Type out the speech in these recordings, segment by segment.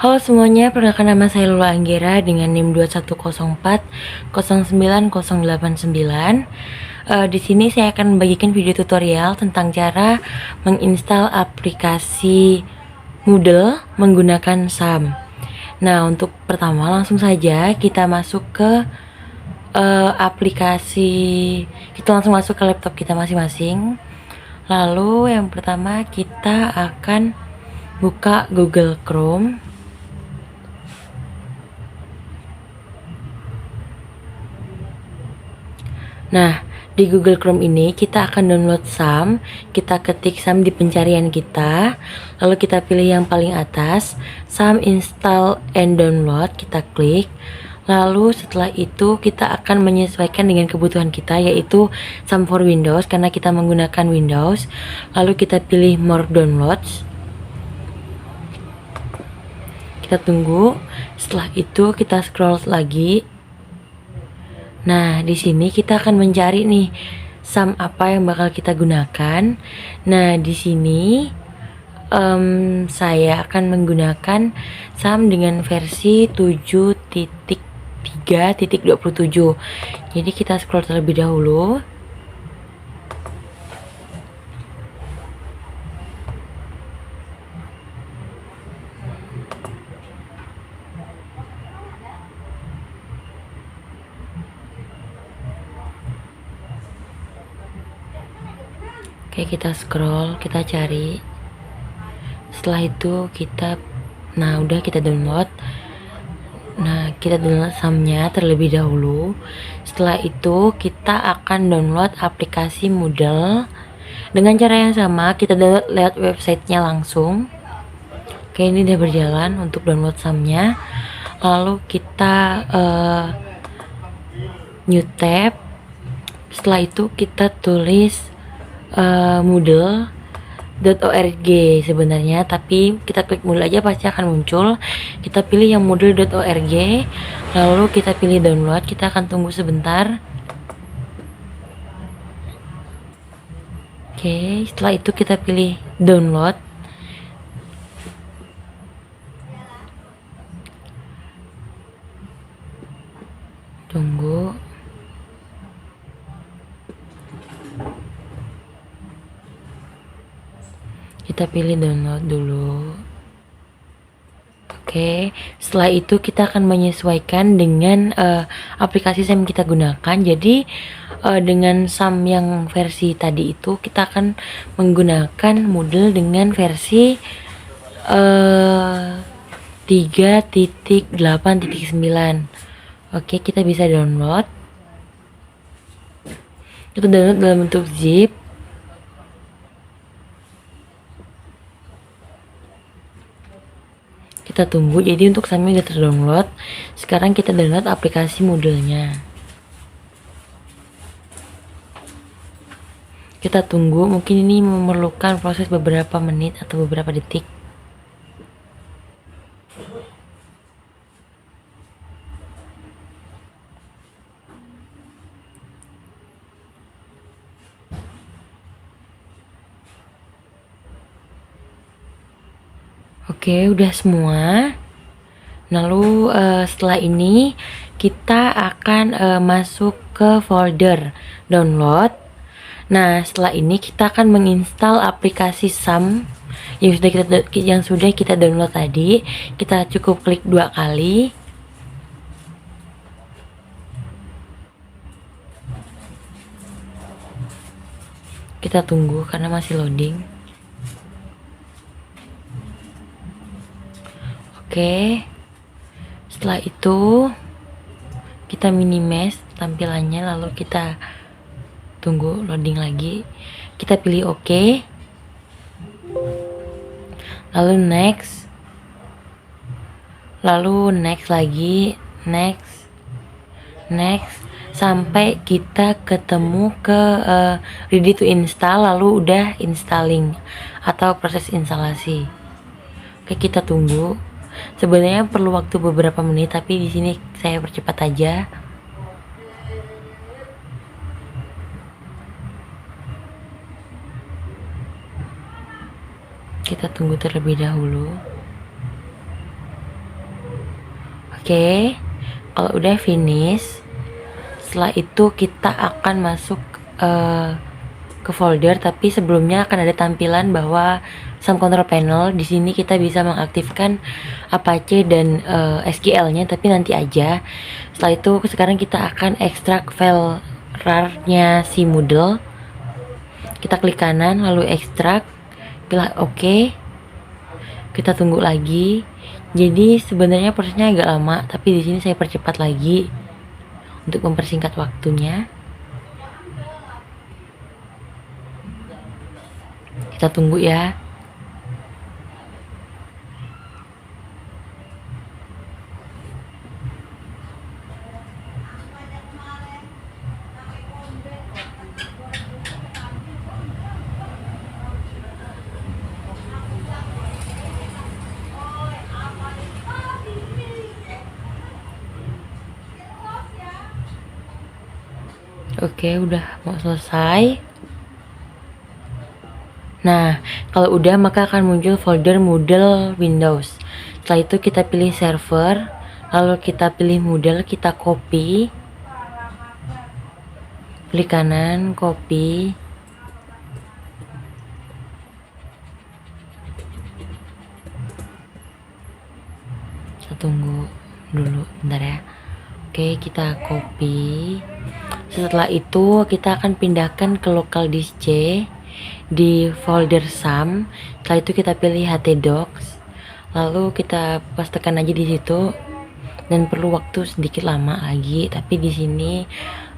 Halo semuanya, perkenalkan nama saya Lula Anggera dengan NIM 2104 09089. Di sini saya akan membagikan video tutorial tentang cara menginstal aplikasi Moodle menggunakan SAM. Nah, untuk pertama langsung saja kita masuk ke aplikasi, kita langsung masuk ke laptop kita masing-masing. Lalu yang pertama kita akan buka Google Chrome. Nah, di Google Chrome ini kita akan download SAM. Kita ketik SAM di pencarian kita, lalu kita pilih yang paling atas, SAM install and download, kita klik. Lalu setelah itu kita akan menyesuaikan dengan kebutuhan kita, yaitu SAM for Windows karena kita menggunakan Windows. Lalu kita pilih more downloads. Kita tunggu. Setelah itu kita scroll lagi. Nah, di sini kita akan mencari nih SAM apa yang bakal kita gunakan. Nah, di sini saya akan menggunakan SAM dengan versi 7.3.27. Jadi kita scroll terlebih dahulu. Oke, kita scroll, kita cari. Setelah itu kita, udah kita download. Nah, kita download SAM-nya terlebih dahulu. Setelah itu kita akan download aplikasi Moodle dengan cara yang sama. Kita download lewat websitenya langsung. Oke, ini udah berjalan untuk download SAM-nya. Lalu kita new tab. Setelah itu kita tulis Moodle.org sebenarnya, tapi kita klik Moodle aja pasti akan muncul. Kita pilih yang Moodle.org, lalu kita pilih download. Kita akan tunggu sebentar. Oke, setelah itu kita pilih download. Tunggu. Kita pilih download dulu. Oke, setelah itu kita akan menyesuaikan dengan aplikasi SAM kita gunakan. Jadi dengan SAM yang versi tadi itu kita akan menggunakan Moodle dengan versi 3.8.9. Oke, kita bisa download. Itu download dalam bentuk zip. Kita tunggu. Jadi untuk SAM-nya udah terdownload. Sekarang kita download aplikasi Moodle-nya. Kita tunggu, mungkin ini memerlukan proses beberapa menit atau beberapa detik. Oke, udah semua. Lalu setelah ini kita akan masuk ke folder download. Nah, setelah ini kita akan menginstal aplikasi SAM yang sudah kita download tadi. Kita cukup klik 2 kali. Kita tunggu karena masih loading. Oke, setelah itu kita minimize tampilannya, lalu kita tunggu loading lagi. Kita pilih OK, lalu next, lalu next lagi, next, sampai kita ketemu ke ready to install, lalu udah installing atau proses instalasi. Oke, kita tunggu. Sebenarnya perlu waktu beberapa menit, tapi di sini saya percepat aja. Kita tunggu terlebih dahulu. Oke, kalau udah finish, setelah itu kita akan masuk ke folder, tapi sebelumnya akan ada tampilan bahwa SAM control panel. Di sini kita bisa mengaktifkan Apache dan SQL-nya, tapi nanti aja. Setelah itu sekarang kita akan ekstrak file RAR-nya si Moodle. Kita klik kanan lalu ekstrak, pilih OK. Kita tunggu lagi. Jadi sebenarnya prosesnya agak lama, tapi di sini saya percepat lagi untuk mempersingkat waktunya. Kita tunggu ya. Oke, udah mau selesai. Nah, kalau udah maka akan muncul folder Moodle Windows. Setelah itu kita pilih server, lalu kita pilih Moodle, kita copy, klik kanan, copy. Kita tunggu dulu bentar ya. Oke, kita copy. Setelah itu kita akan pindahkan ke local disk C di folder SAM. Setelah itu kita pilih htdocs, lalu kita pastekan aja di situ, dan perlu waktu sedikit lama lagi, tapi di sini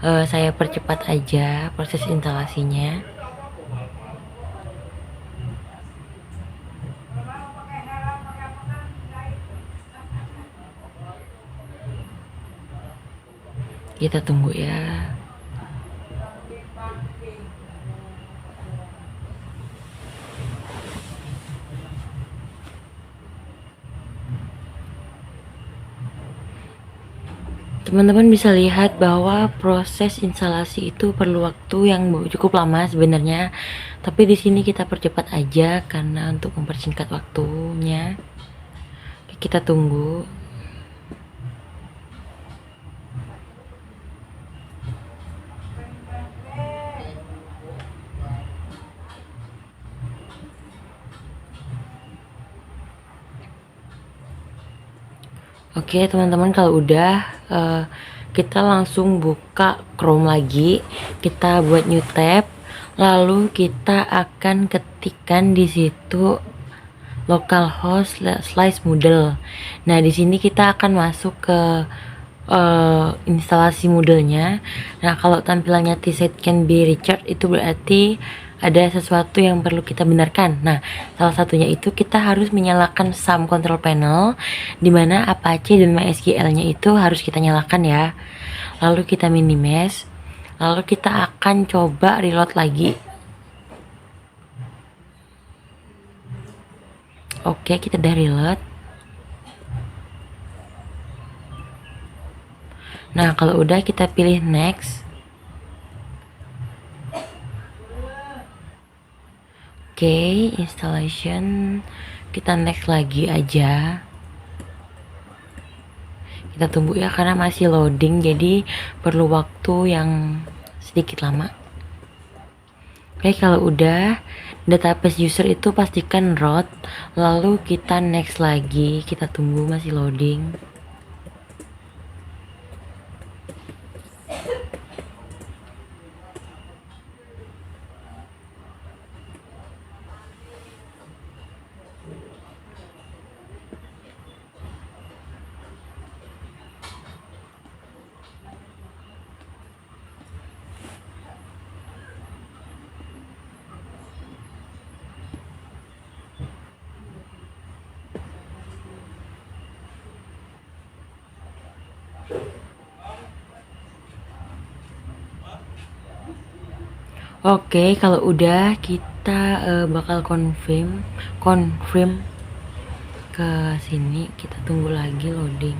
saya percepat aja proses instalasinya. Kita tunggu ya. Teman-teman bisa lihat bahwa proses instalasi itu perlu waktu yang cukup lama sebenarnya, tapi di sini kita percepat aja karena untuk mempersingkat waktunya. Kita tunggu. Oke teman-teman, kalau udah kita langsung buka Chrome lagi, kita buat new tab, lalu kita akan ketikkan di situ localhost / Moodle. Nah di sini kita akan masuk ke instalasi Moodle-nya. Nah kalau tampilannya T-set can be reached, itu berarti ada sesuatu yang perlu kita benarkan. Nah, salah satunya itu kita harus menyalakan SAM control panel, dimana Apache dan MySQL-nya itu harus kita nyalakan ya. Lalu kita minimize, lalu kita akan coba reload lagi. Oke, kita udah reload. Nah, kalau udah kita pilih next. Oke, installation, kita next lagi aja. Kita tunggu ya karena masih loading, jadi perlu waktu yang sedikit lama. Oke, kalau udah database user itu pastikan root, lalu kita next lagi, kita tunggu masih loading. Oke, kalau udah kita bakal confirm ke sini. Kita tunggu lagi loading.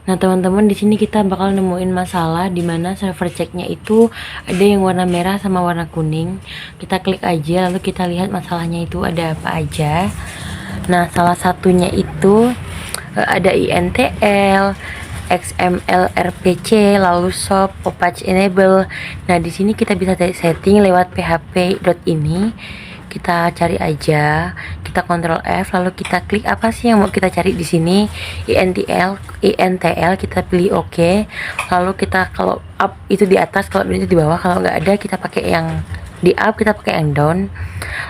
Nah teman-teman, di sini kita bakal nemuin masalah di mana server checknya itu ada yang warna merah sama warna kuning. Kita klik aja lalu kita lihat masalahnya itu ada apa aja. Nah, salah satunya itu ada INTL, XML, RPC, lalu SOP, Opac Enable. Nah, di sini kita bisa setting lewat php.ini. Kita cari aja, kita Ctrl F, lalu kita klik apa sih yang mau kita cari di sini. INTL kita pilih OK. Lalu kita kalau up itu di atas, kalau down itu di bawah. Kalau nggak ada kita pakai yang di up, kita pakai yang down.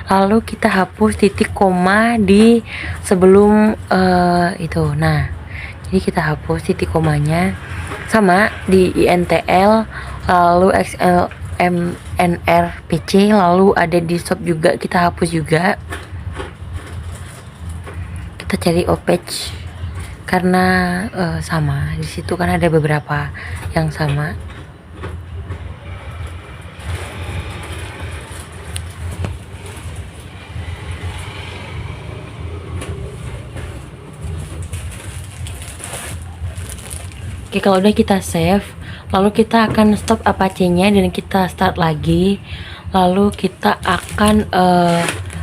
Lalu kita hapus titik koma di sebelum itu. Nah, jadi kita hapus titik komanya, sama di INTL, lalu XLMNRPC, lalu ada di SOP juga, kita hapus juga. Kita cari Opac karena sama di situ kan ada beberapa yang sama. Oke, kalau udah kita save, lalu kita akan stop Apache-nya dan kita start lagi. Lalu kita akan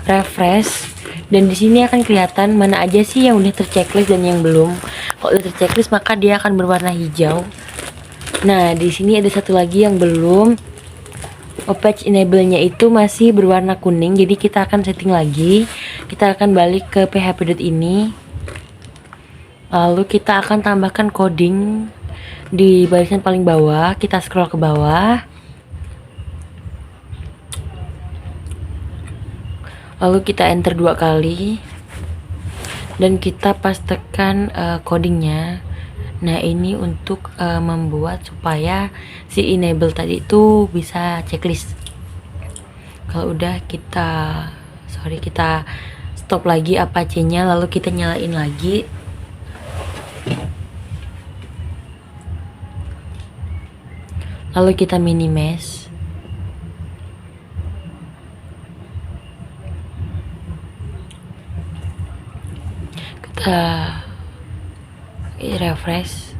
refresh, dan di sini akan kelihatan mana aja sih yang udah terchecklist dan yang belum. Kalau udah terchecklist maka dia akan berwarna hijau. Nah, di sini ada satu lagi yang belum. Opac enable-nya itu masih berwarna kuning, jadi kita akan setting lagi. Kita akan balik ke php.ini. Lalu kita akan tambahkan coding di barisan paling bawah. Kita scroll ke bawah, lalu kita enter 2 kali dan kita pastekan codingnya. Nah, ini untuk membuat supaya si enable tadi itu bisa checklist. Kalau udah kita stop lagi Apache-nya, lalu kita nyalain lagi. Lalu kita minimize. Kita refresh.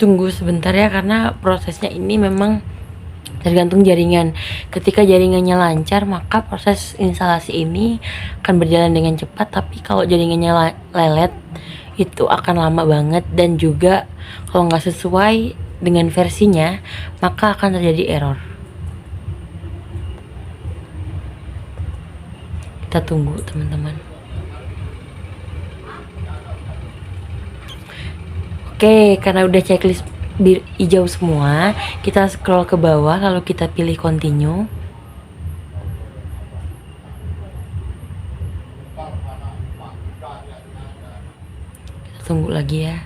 Tunggu sebentar ya, karena prosesnya ini memang tergantung jaringan. Ketika jaringannya lancar maka proses instalasi ini akan berjalan dengan cepat, tapi kalau jaringannya lelet itu akan lama banget, dan juga kalau nggak sesuai dengan versinya maka akan terjadi error. Kita tunggu teman-teman. Oke, karena udah checklist hijau semua, kita scroll ke bawah lalu kita pilih continue. Kita tunggu lagi ya.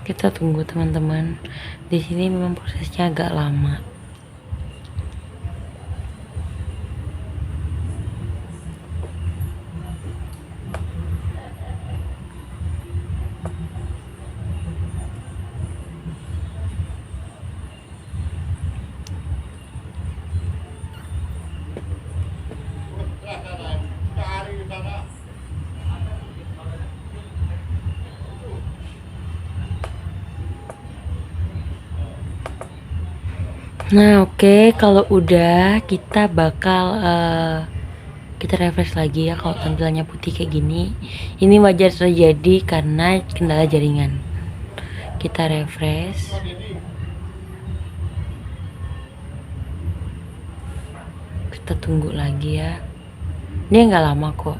Kita tunggu teman-teman. Di sini memang prosesnya agak lama. Nah, oke, kalau udah kita bakal kita refresh lagi ya. Kalau tampilannya putih kayak gini, ini wajar terjadi karena kendala jaringan. Kita refresh. Kita tunggu lagi ya. Dia nggak lama kok.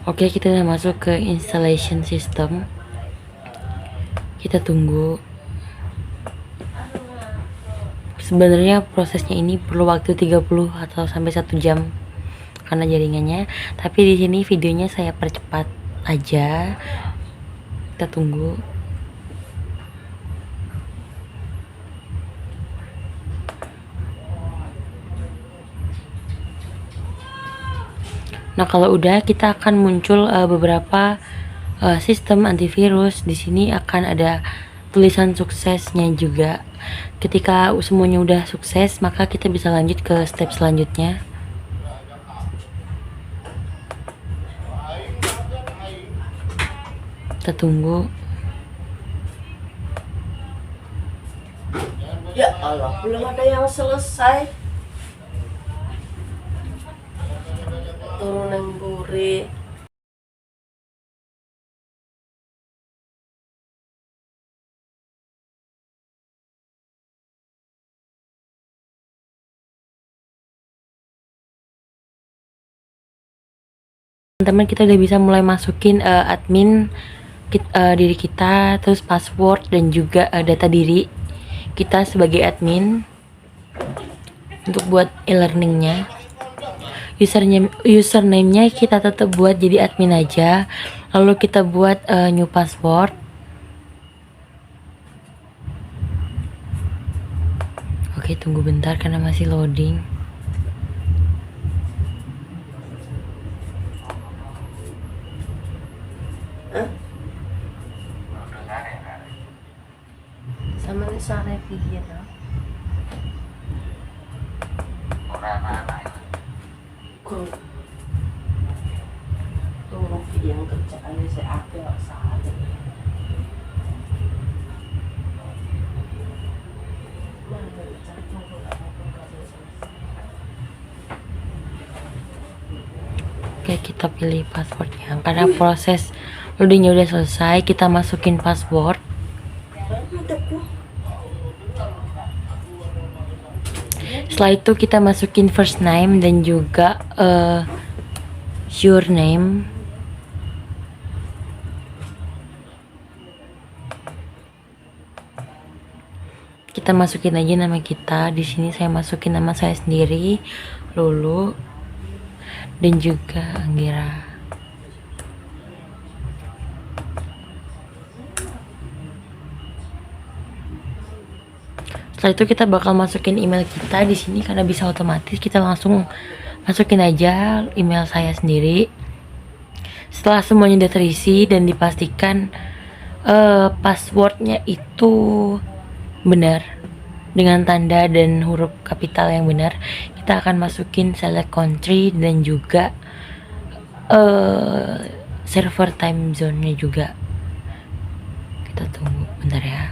Oke, kita udah masuk ke installation system. Kita tunggu. Sebenarnya prosesnya ini perlu waktu 30 atau sampai 1 jam karena jaringannya, tapi di sini videonya saya percepat aja. Kita tunggu. Nah, kalau udah kita akan muncul beberapa sistem antivirus. Di sini akan ada tulisan suksesnya juga. Ketika semuanya udah sukses, maka kita bisa lanjut ke step selanjutnya. Kita tunggu. Ya Allah, belum ada yang selesai. Turun yang buri. Teman-teman, kita udah bisa mulai masukin admin diri kita, terus password dan juga data diri kita sebagai admin untuk buat e-learningnya. Username-nya kita tetap buat jadi admin aja, lalu kita buat new password. Oke, tunggu bentar karena masih loading. Sama nih sare piye to? Tunggu yang kerjaannya saya akeh saat ini. Oke, kita pilih passwordnya. Karena proses loadingnya udah selesai, kita masukin password. Setelah itu kita masukin first name dan juga surname. Kita masukin aja nama kita. Di sini saya masukin nama saya sendiri, Lulu, dan juga Anggira. Setelah itu kita bakal masukin email kita di sini karena bisa otomatis, kita langsung masukin aja email saya sendiri. Setelah semuanya udah terisi dan dipastikan passwordnya itu benar dengan tanda dan huruf kapital yang benar, kita akan masukin select country dan juga server time zone-nya juga. Kita tunggu bentar ya.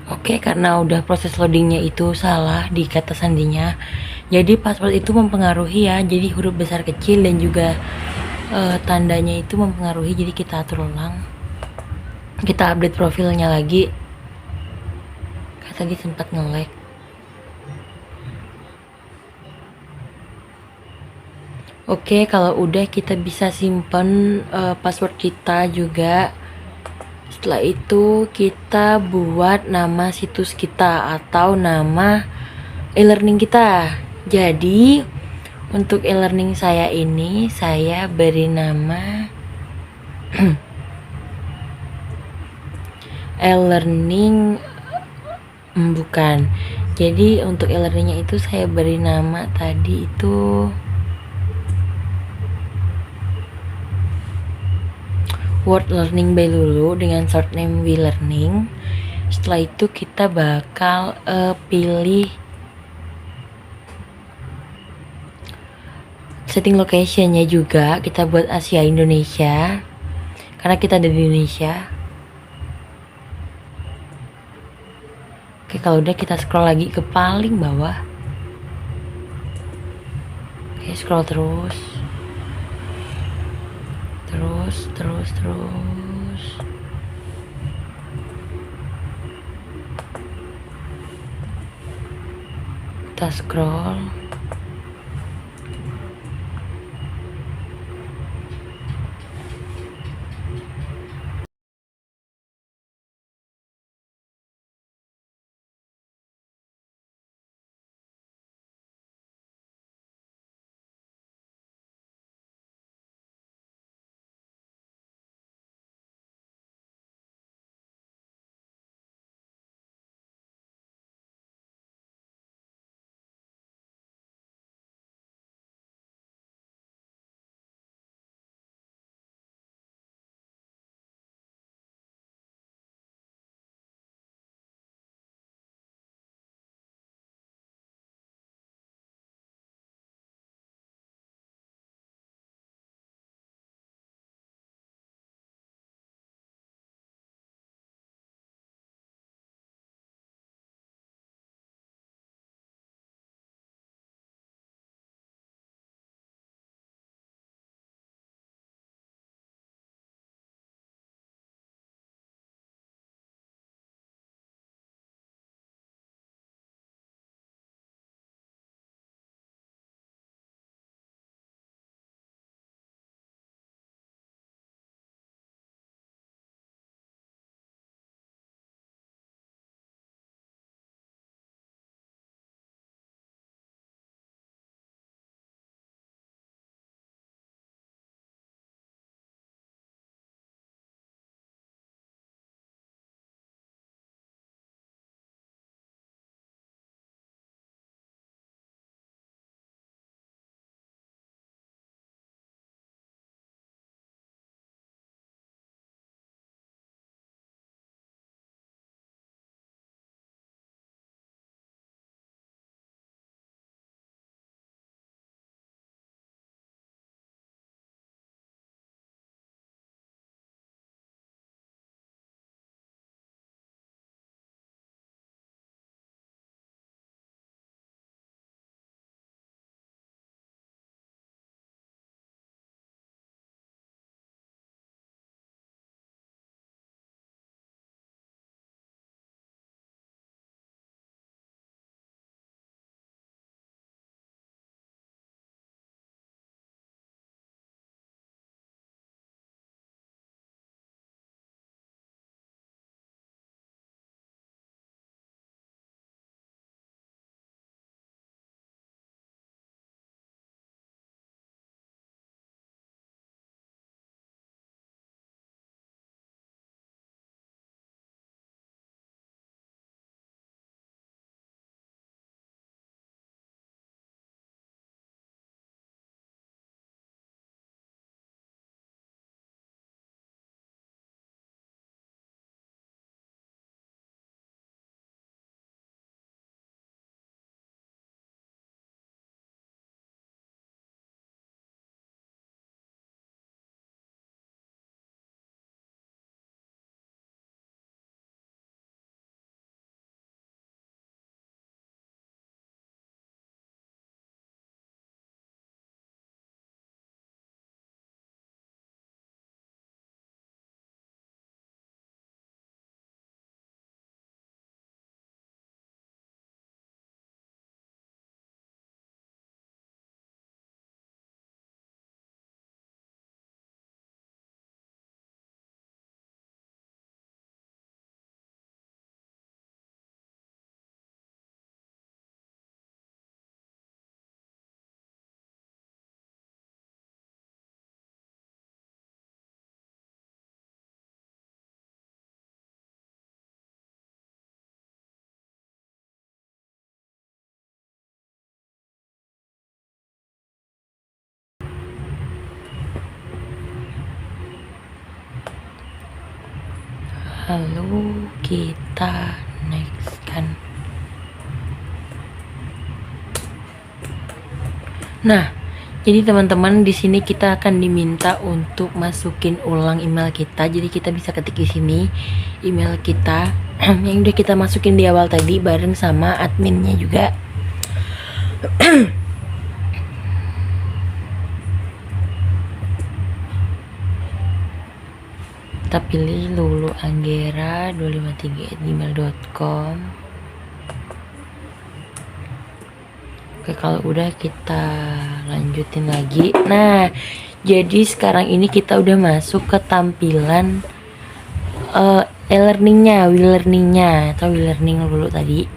Oke, karena udah proses loadingnya itu salah di kata sandinya, jadi password itu mempengaruhi ya, jadi huruf besar kecil dan juga tandanya itu mempengaruhi. Jadi kita atur ulang, kita update profilnya lagi, kayak tadi sempat nge-lag. Oke, kalau udah kita bisa simpan password kita juga. Setelah itu kita buat nama situs kita atau nama e-learning kita. Jadi untuk e-learning saya ini, saya beri nama e-learning bukan. Jadi untuk e-learningnya itu saya beri nama tadi itu Word Learning by Lulu dengan short name We Learning. Setelah itu kita bakal pilih setting locationnya juga kita buat Asia Indonesia karena kita ada di Indonesia. Oke, kalau udah kita scroll lagi ke paling bawah. Oke, scroll terus. Kita scroll. Lalu kita next kan. Nah, Jadi teman-teman, di sini kita akan diminta untuk masukin ulang email kita. Jadi kita bisa ketik di sini email kita yang udah kita masukin di awal tadi bareng sama adminnya juga. Kita pilih luluanggera253@gmail.com. Oke, kalau udah kita lanjutin lagi. Nah, jadi sekarang ini kita udah masuk ke tampilan e-learningnya, WeLearningnya atau WeLearning dulu tadi.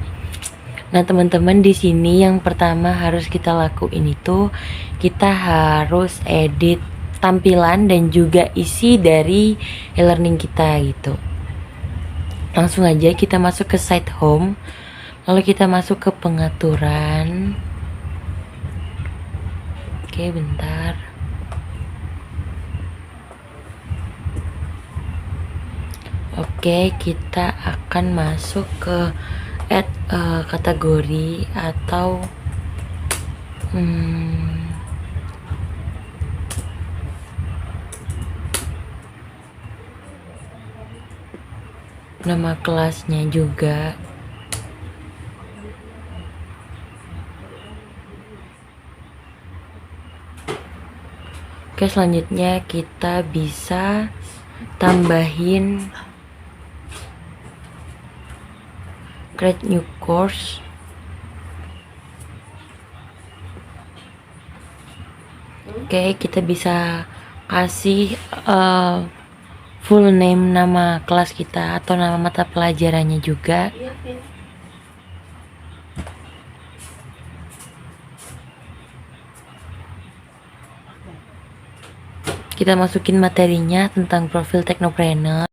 Nah, teman-teman, di sini yang pertama harus kita lakuin itu kita harus edit tampilan dan juga isi dari e-learning kita gitu. Langsung aja kita masuk ke site home, lalu kita masuk ke pengaturan. Oke, bentar. Oke, kita akan masuk ke add kategori atau nama kelasnya juga. Oke, selanjutnya kita bisa tambahin create new course. Oke, kita bisa kasih full name nama kelas kita atau nama mata pelajarannya juga. Kita masukin materinya tentang profil Teknopreneur.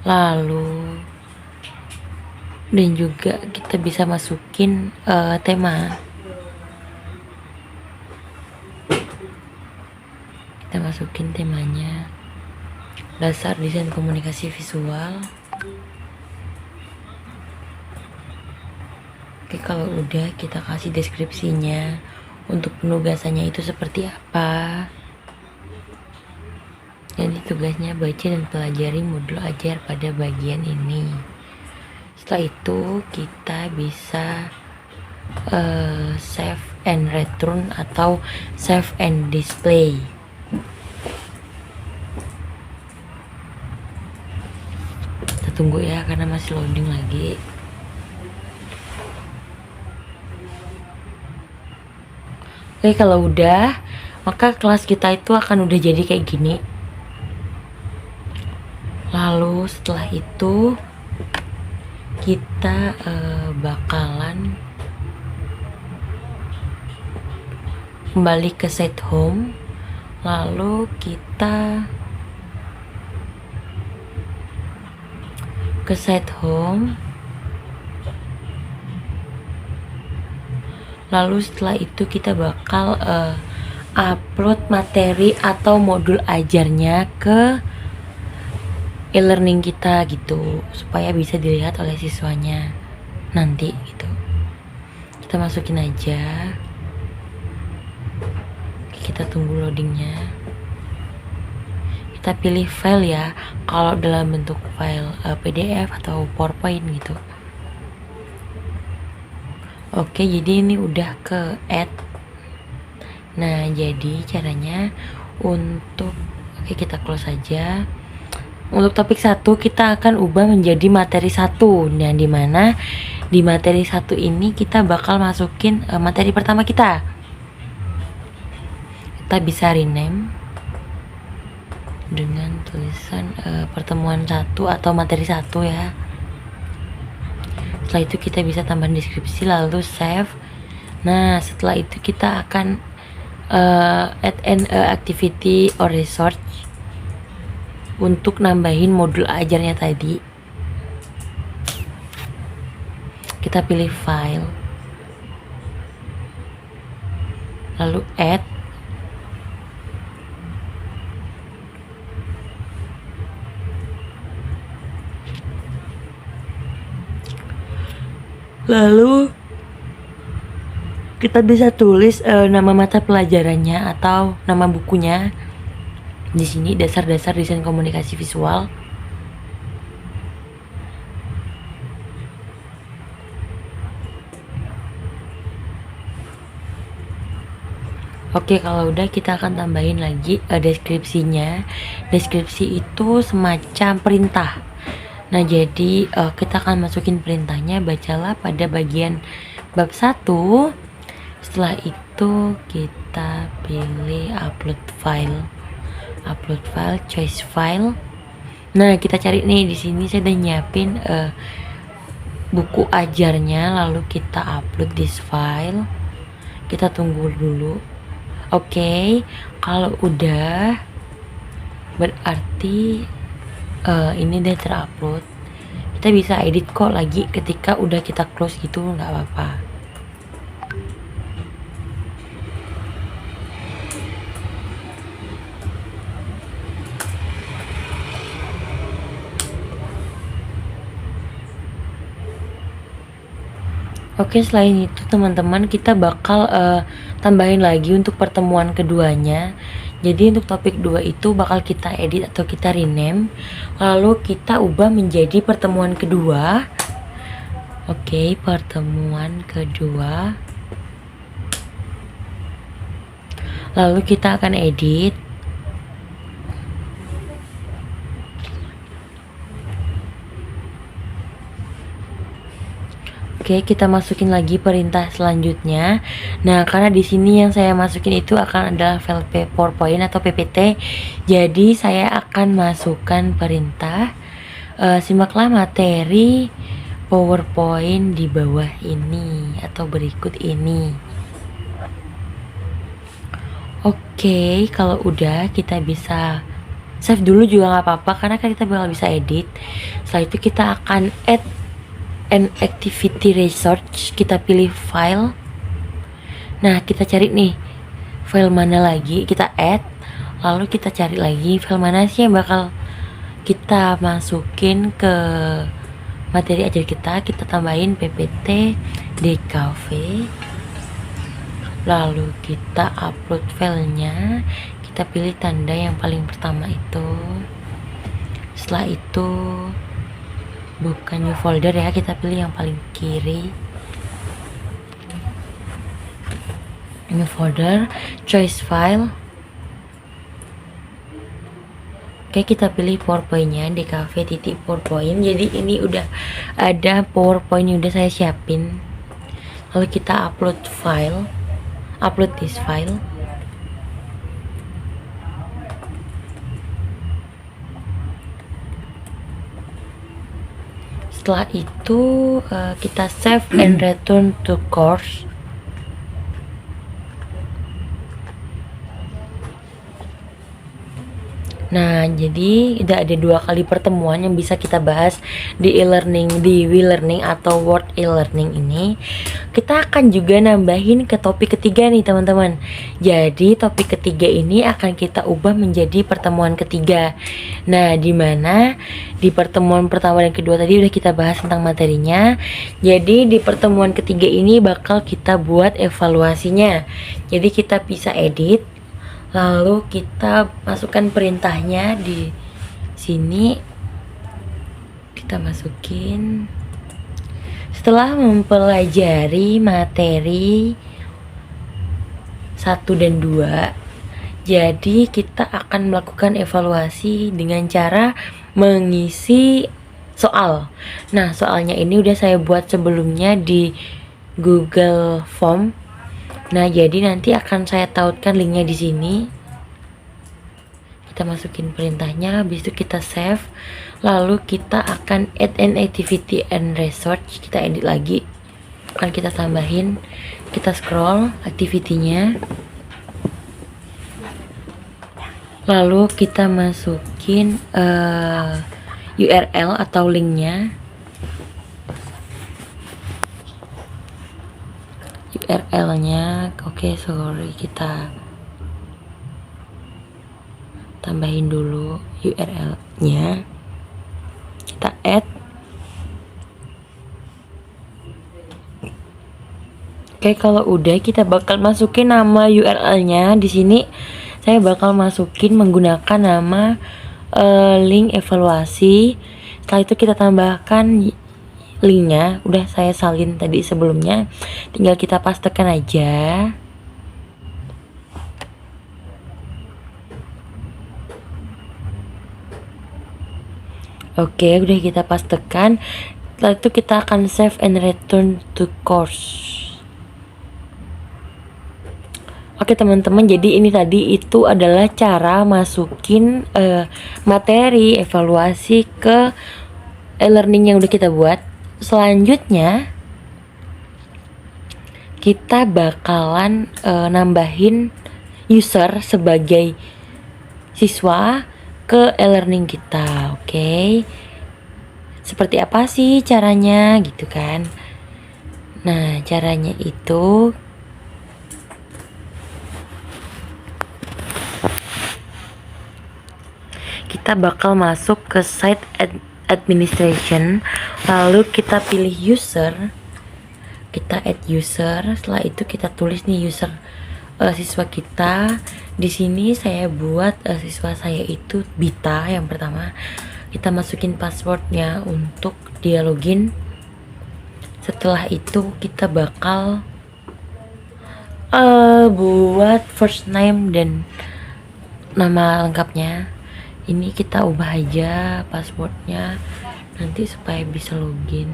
lalu dan juga kita bisa masukin tema. Kita masukin temanya, dasar desain komunikasi visual. Oke, kalau udah kita kasih deskripsinya, untuk penugasannya itu seperti apa. Jadi tugasnya baca dan pelajari modul ajar pada bagian ini. Setelah itu kita bisa save and return atau save and display. Kita tunggu ya karena masih loading lagi. Oke, kalau udah, maka kelas kita itu akan udah jadi kayak gini. Lalu setelah itu kita bakalan kembali ke set home, lalu kita ke set home, lalu setelah itu kita bakal upload materi atau modul ajarnya ke e-learning kita gitu, supaya bisa dilihat oleh siswanya nanti gitu. Kita masukin aja, kita tunggu loadingnya. Kita pilih file ya, kalau dalam bentuk file PDF atau PowerPoint gitu. Oke, jadi ini udah ke add. Nah, jadi caranya untuk kita close aja. Untuk topik 1 kita akan ubah menjadi materi 1. Nah, dimana di materi 1 ini kita bakal masukin materi pertama kita. Kita bisa rename dengan tulisan pertemuan 1 atau materi 1 ya. Setelah itu kita bisa tambah deskripsi lalu save. Nah, setelah itu kita akan add an activity or resource untuk nambahin modul ajarnya tadi. Kita pilih file, lalu add. Lalu kita bisa tulis nama mata pelajarannya atau nama bukunya. Di sini dasar-dasar desain komunikasi visual. Oke, kalau udah kita akan tambahin lagi deskripsinya. Deskripsi itu semacam perintah. Nah, jadi kita akan masukin perintahnya, bacalah pada bagian bab 1. Setelah itu kita pilih upload file, choice file. Nah, kita cari nih, di sini saya udah nyiapin buku ajarnya, lalu kita upload this file. Kita tunggu dulu. Oke, kalau udah berarti ini udah terupload. Kita bisa edit kok lagi ketika udah kita close gitu, nggak apa-apa. Oke, selain itu teman-teman kita bakal tambahin lagi untuk pertemuan keduanya. Jadi untuk topik 2 itu bakal kita edit atau kita rename, lalu kita ubah menjadi pertemuan kedua. Oke, pertemuan kedua. Lalu kita akan edit. Oke, kita masukin lagi perintah selanjutnya. Nah, karena di sini yang saya masukin itu akan adalah file PowerPoint atau PPT. Jadi saya akan masukkan perintah simaklah materi PowerPoint di bawah ini atau berikut ini. Oke, kalau udah kita bisa save dulu juga nggak apa-apa karena kan kita bakal bisa edit. Setelah itu kita akan add an activity research, kita pilih file. Nah, kita cari nih file mana lagi, kita add, lalu kita cari lagi file mana sih yang bakal kita masukin ke materi ajar kita tambahin ppt dkv, lalu kita upload filenya, kita pilih tanda yang paling pertama itu. Setelah itu bukan new folder ya, kita pilih yang paling kiri, new folder, choice file. Oke, kita pilih powerpointnya dkv.powerpoint. Jadi ini udah ada powerpoint yang udah saya siapin. Lalu kita upload this file. Setelah itu kita save and return to course. Nah, jadi udah ada 2 kali pertemuan yang bisa kita bahas di e-learning, di WeLearning atau Word e-learning ini. Kita akan juga nambahin ke topik ketiga nih teman-teman. Jadi topik ketiga ini akan kita ubah menjadi pertemuan ketiga. Nah, dimana di pertemuan pertama dan kedua tadi udah kita bahas tentang materinya. Jadi di pertemuan ketiga ini bakal kita buat evaluasinya. Jadi kita bisa edit, lalu kita masukkan perintahnya di sini, kita masukin. Setelah mempelajari materi 1 dan 2, jadi kita akan melakukan evaluasi dengan cara mengisi soal. Nah, soalnya ini udah saya buat sebelumnya di Google Form. Nah, jadi nanti akan saya tautkan linknya di sini. Kita masukin perintahnya, habis itu kita save. Lalu kita akan add an activity and research. Kita edit lagi. Akan kita tambahin. Kita scroll activity-nya. Lalu kita masukin URL atau linknya. URL-nya, oke, sorry, kita tambahin dulu URL-nya, kita add. Oke, kalau udah kita bakal masukin nama URL-nya. Di sini saya bakal masukin menggunakan nama link evaluasi. Setelah itu kita tambahkan linknya, udah saya salin tadi sebelumnya, tinggal kita pastekan aja. Oke, udah kita pastekan. Setelah itu kita akan save and return to course. Oke teman-teman, jadi ini tadi itu adalah cara masukin materi evaluasi ke e-learning yang udah kita buat. Selanjutnya kita bakalan nambahin user sebagai siswa ke e-learning kita. Oke, seperti apa sih caranya gitu kan? Nah, caranya itu kita bakal masuk ke site administration, lalu kita pilih user, kita add user. Setelah itu kita tulis nih user siswa kita. Di sini saya buat siswa saya itu Bita yang pertama. Kita masukin passwordnya untuk dia login. Setelah itu kita bakal buat first name dan nama lengkapnya. Ini kita ubah aja passwordnya nanti supaya bisa login.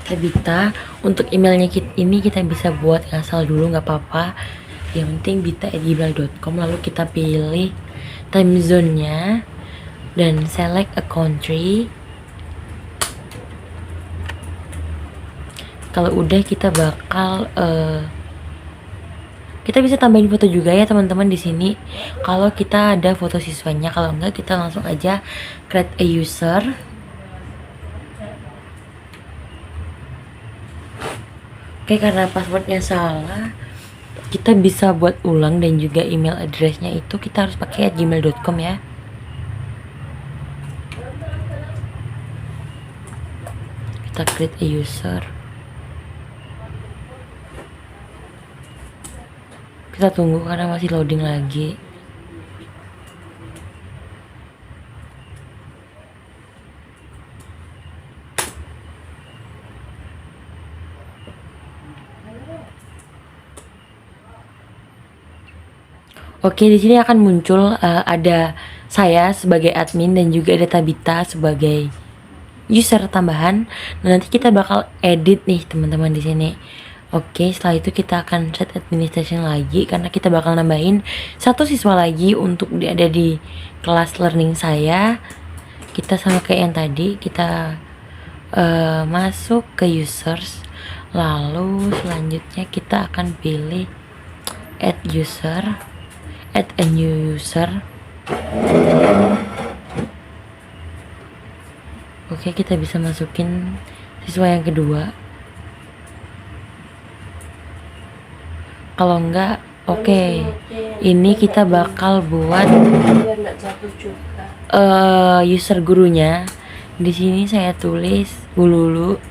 Bita, untuk emailnya ini kita bisa buat asal dulu nggak apa-apa, yang penting bita@gmail.com. lalu kita pilih time zone-nya dan select a country. Kalau udah kita bakal Kita bisa tambahin foto juga ya teman-teman di sini. Kalau kita ada foto siswanya, kalau enggak kita langsung aja create a user. Oke, karena passwordnya salah, kita bisa buat ulang, dan juga email addressnya itu kita harus pakai @gmail.com ya. Kita create a user. Kita tunggu karena masih loading lagi. Oke, di sini akan muncul ada saya sebagai admin dan juga ada Tabita sebagai user tambahan. Nah, nanti kita bakal edit nih teman-teman di sini. Oke, setelah itu kita akan set administration lagi karena kita bakal nambahin satu siswa lagi untuk ada di kelas learning saya. Kita sama kayak yang tadi, kita masuk ke users, lalu selanjutnya kita akan pilih add user, add a new user. Oke, kita bisa masukin siswa yang kedua. Kalau enggak, oke. Ini kita bakal buat user gurunya. Di sini saya tulis Bululu.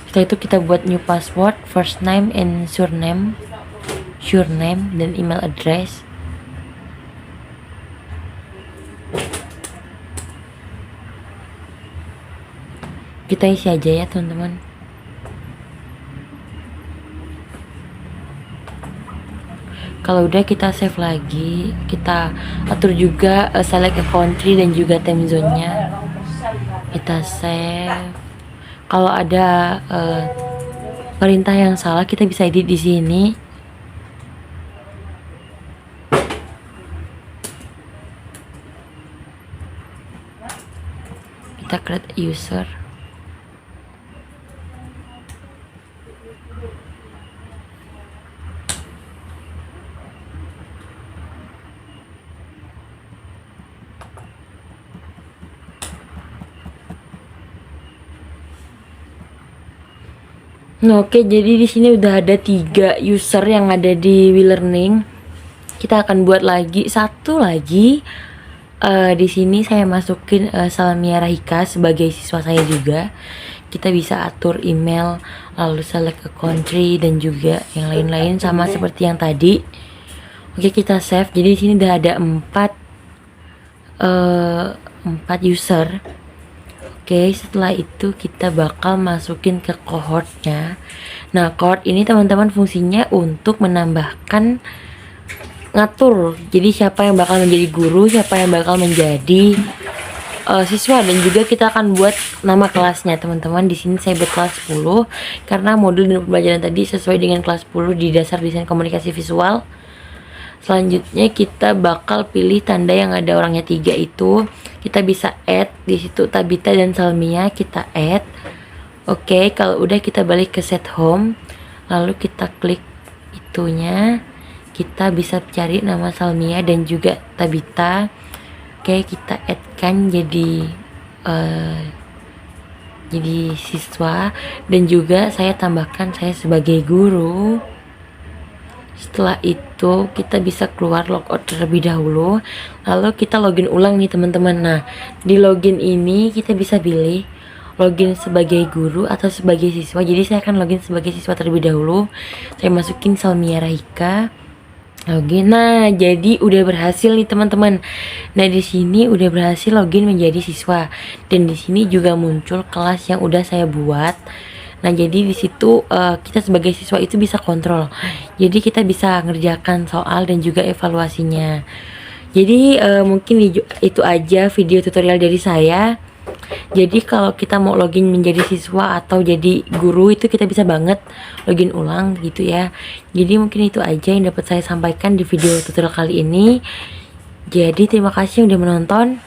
Setelah itu kita buat new password, first name and surname, dan email address. Kita isi aja ya teman-teman. Kalau udah kita save lagi, kita atur juga select a country dan juga time zone-nya. Kita save. Kalau ada perintah yang salah kita bisa edit di sini. Kita create user. Nah, oke, jadi di sini udah ada 3 user yang ada di WeLearning. Kita akan buat lagi satu lagi. Di sini saya masukin Salmia Rahika sebagai siswa saya juga. Kita bisa atur email, lalu select a country dan juga yang lain-lain sama seperti yang tadi. Oke, kita save. Jadi di sini udah ada 4 user. Oke, setelah itu kita bakal masukin ke cohortnya. Nah, cohort ini teman-teman fungsinya untuk menambahkan, ngatur. Jadi siapa yang bakal menjadi guru, siapa yang bakal menjadi siswa, dan juga kita akan buat nama kelasnya teman-teman. Di sini saya buat kelas 10 karena modul dan pembelajaran tadi sesuai dengan kelas 10 di dasar desain komunikasi visual. Selanjutnya kita bakal pilih tanda yang ada orangnya 3 itu. Kita bisa add di situ Tabita dan Salmia, kita add. Oke, kalau udah kita balik ke set home, lalu kita klik itunya. Kita bisa cari nama Salmia dan juga Tabita. Oke, kita add kan jadi siswa, dan juga saya tambahkan saya sebagai guru. Setelah itu kita bisa keluar logout terlebih dahulu, lalu kita login ulang nih teman-teman. Nah, di login ini kita bisa pilih login sebagai guru atau sebagai siswa. Jadi saya akan login sebagai siswa terlebih dahulu. Saya masukin Salmia Rahika. Login. Nah, jadi udah berhasil nih teman-teman. Nah, di sini udah berhasil login menjadi siswa, dan di sini juga muncul kelas yang udah saya buat. Nah, jadi di situ kita sebagai siswa itu bisa kontrol. Jadi kita bisa ngerjakan soal dan juga evaluasinya. Jadi mungkin itu aja video tutorial dari saya. Jadi kalau kita mau login menjadi siswa atau jadi guru itu kita bisa banget login ulang gitu ya. Jadi mungkin itu aja yang dapat saya sampaikan di video tutorial kali ini. Jadi terima kasih udah menonton.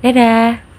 Dadah.